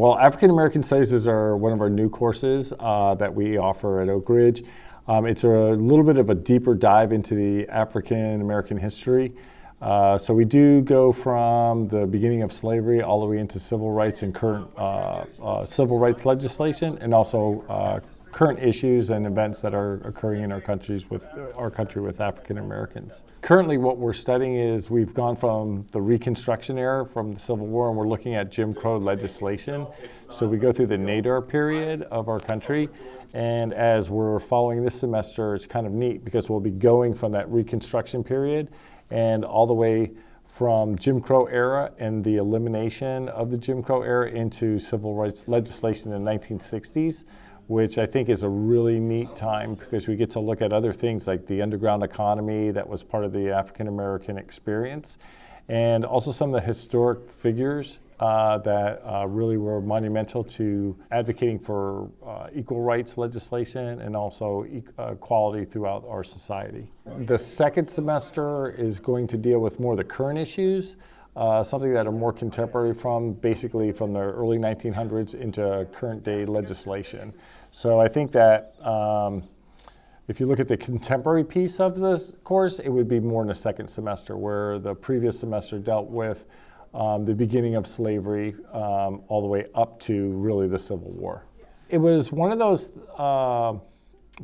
Well, African American Studies are one of our new courses that we offer at Oak Ridge. It's a little bit of a deeper dive into the African American history. So we do go from the beginning of slavery all the way into civil rights and current civil rights legislation, and also current issues and events that are occurring in our country with African Americans. Currently what we're studying is we've gone from the Reconstruction era, from the Civil War, and we're looking at Jim Crow legislation. So we go through the nadir period of our country, and as we're following this semester, it's kind of neat because we'll be going from that Reconstruction period and all the way from Jim Crow era and the elimination of the Jim Crow era into civil rights legislation in the 1960s, which I think is a really neat time because we get to look at other things like the underground economy that was part of the African American experience, and also some of the historic figures that really were monumental to advocating for equal rights legislation and also equality throughout our society. The second semester is going to deal with more of the current issues, something that are more contemporary basically from the early 1900s into current day legislation. So I think that if you look at the contemporary piece of this course, it would be more in the second semester, where the previous semester dealt with the beginning of slavery all the way up to really the Civil War. It was one of those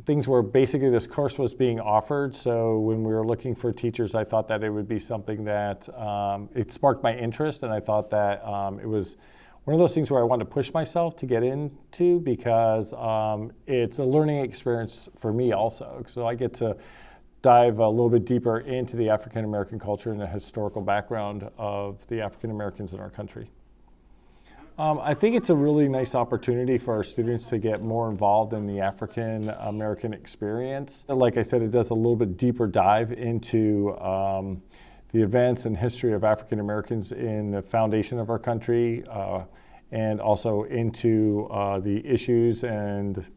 things where basically this course was being offered, so when we were looking for teachers, I thought that it would be something that it sparked my interest, and I thought that it was one of those things where I wanted to push myself to get into because it's a learning experience for me also. So I get to dive a little bit deeper into the African American culture and the historical background of the African Americans in our country. I think it's a really nice opportunity for our students to get more involved in the African American experience. Like I said, it does a little bit deeper dive into the events and history of African Americans in the foundation of our country, and also into the issues and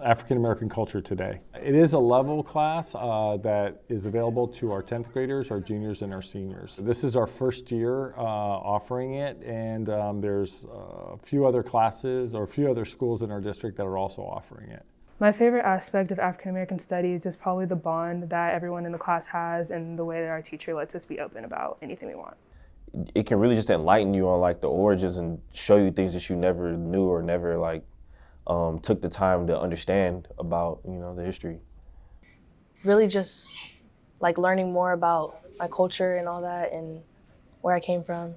African American culture today. It is a level class that is available to our 10th graders, our juniors, and our seniors. This is our first year offering it, and there's a few other classes or a few other schools in our district that are also offering it. My favorite aspect of African American Studies is probably the bond that everyone in the class has and the way that our teacher lets us be open about anything we want. It can really just enlighten you on like the origins and show you things that you never knew or never took the time to understand about, the history. Really just like learning more about my culture and all that and where I came from.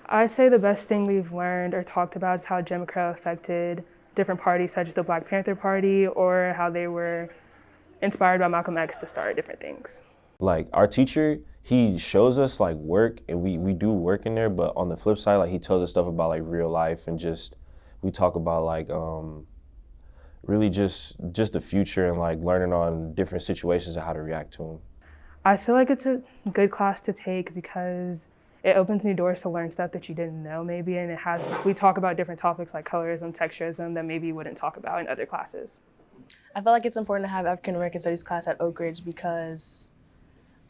I'd say the best thing we've learned or talked about is how Jim Crow affected different parties such as the Black Panther Party, or how they were inspired by Malcolm X to start different things. Like our teacher, he shows us like work, and we do work in there, but on the flip side, like he tells us stuff about like real life, and just we talk about like really just the future and like learning on different situations and how to react to them. I feel like it's a good class to take because it opens new doors to learn stuff that you didn't know maybe, and we talk about different topics like colorism, texturism that maybe you wouldn't talk about in other classes. I feel like it's important to have African American Studies class at Oak Ridge because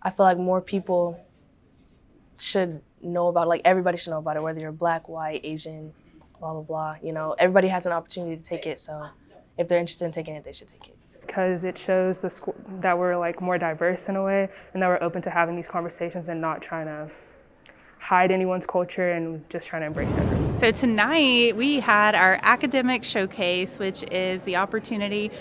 I feel like more people should know about, like everybody should know about it, whether you're Black, white, Asian, blah, blah, blah. Everybody has an opportunity to take it, so if they're interested in taking it, they should take it. Because it shows the school that we're like more diverse in a way, and that we're open to having these conversations and not trying to hide anyone's culture and just trying to embrace it. So tonight we had our academic showcase, which is the opportunity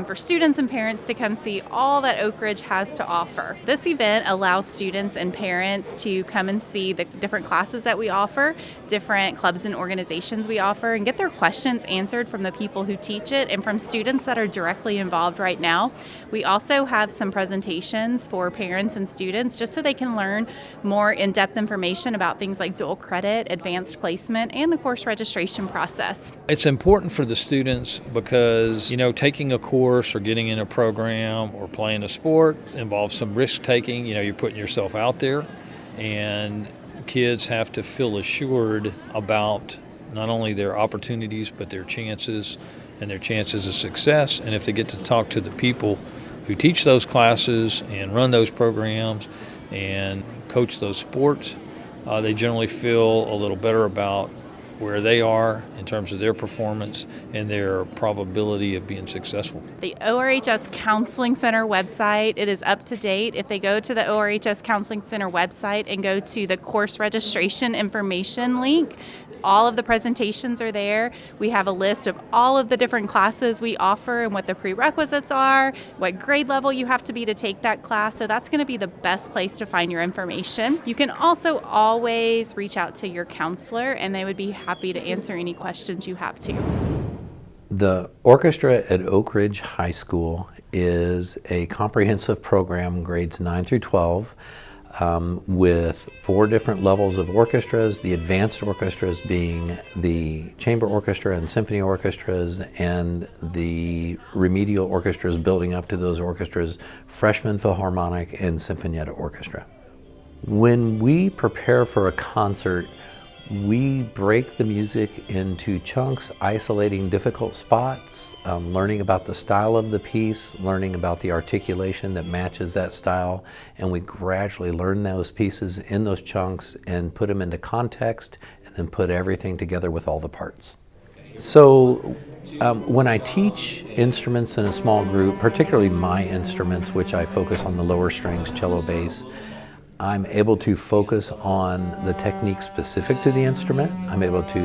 for students and parents to come see all that Oak Ridge has to offer. This event allows students and parents to come and see the different classes that we offer, different clubs and organizations we offer, and get their questions answered from the people who teach it and from students that are directly involved right now. We also have some presentations for parents and students just so they can learn more in-depth information about things like dual credit, advanced placement, and the course registration process. It's important for the students because, taking a course or getting in a program or playing a sport involves some risk taking. You're putting yourself out there, and kids have to feel assured about not only their opportunities but their chances and their chances of success. And if they get to talk to the people who teach those classes and run those programs and coach those sports, they generally feel a little better about where they are in terms of their performance and their probability of being successful. The ORHS Counseling Center website, it is up to date. If they go to the ORHS Counseling Center website and go to the course registration information link, all of the presentations are there. We have a list of all of the different classes we offer and what the prerequisites are, what grade level you have to be to take that class. So that's going to be the best place to find your information. You can also always reach out to your counselor and they would be happy to answer any questions you have too. The orchestra at Oak Ridge High School is a comprehensive program, grades 9 through 12, with 4 different levels of orchestras, the advanced orchestras being the chamber orchestra and symphony orchestras, and the remedial orchestras building up to those orchestras, freshman philharmonic and sinfonietta orchestra. When we prepare for a concert, we break the music into chunks, isolating difficult spots, learning about the style of the piece, learning about the articulation that matches that style, and we gradually learn those pieces in those chunks and put them into context and then put everything together with all the parts. So when I teach instruments in a small group, particularly my instruments, which I focus on the lower strings, cello, bass, I'm able to focus on the technique specific to the instrument. I'm able to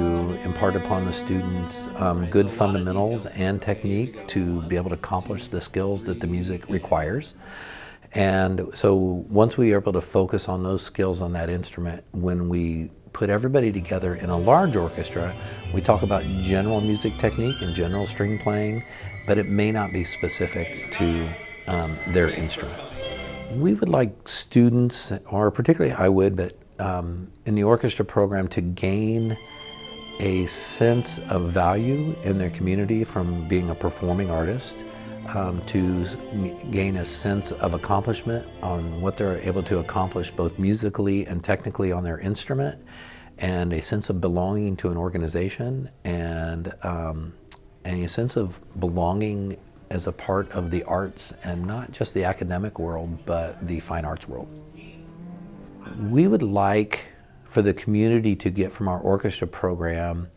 impart upon the students good fundamentals and technique to be able to accomplish the skills that the music requires. And so once we are able to focus on those skills on that instrument, when we put everybody together in a large orchestra, we talk about general music technique and general string playing, but it may not be specific to their instrument. We would like students, or particularly I would, but in the orchestra program, to gain a sense of value in their community from being a performing artist, to gain a sense of accomplishment on what they're able to accomplish both musically and technically on their instrument, and a sense of belonging to an organization, and a sense of belonging as a part of the arts, and not just the academic world, but the fine arts world. We would like for the community to get from our orchestra program,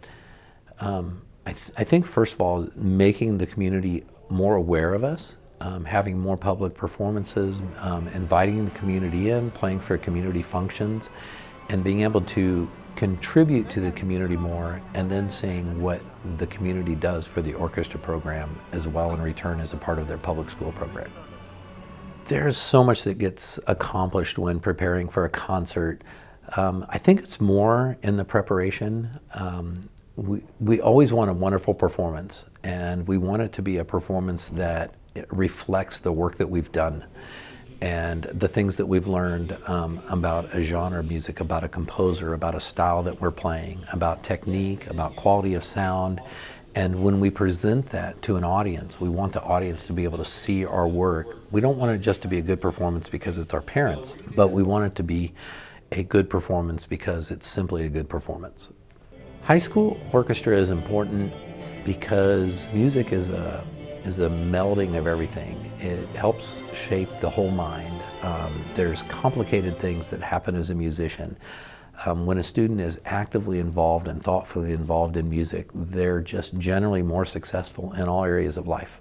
I think first of all, making the community more aware of us, having more public performances, inviting the community in, playing for community functions, and being able to contribute to the community more, and then seeing what the community does for the orchestra program as well in return as a part of their public school program. There's so much that gets accomplished when preparing for a concert. I think it's more in the preparation. We always want a wonderful performance, and we want it to be a performance that reflects the work that we've done and the things that we've learned about a genre of music, about a composer, about a style that we're playing, about technique, about quality of sound. And when we present that to an audience, we want the audience to be able to see our work. We don't want it just to be a good performance because it's our parents, but we want it to be a good performance because it's simply a good performance. High school orchestra is important because music is a melding of everything. It helps shape the whole mind. There's complicated things that happen as a musician. When a student is actively involved and thoughtfully involved in music, they're just generally more successful in all areas of life.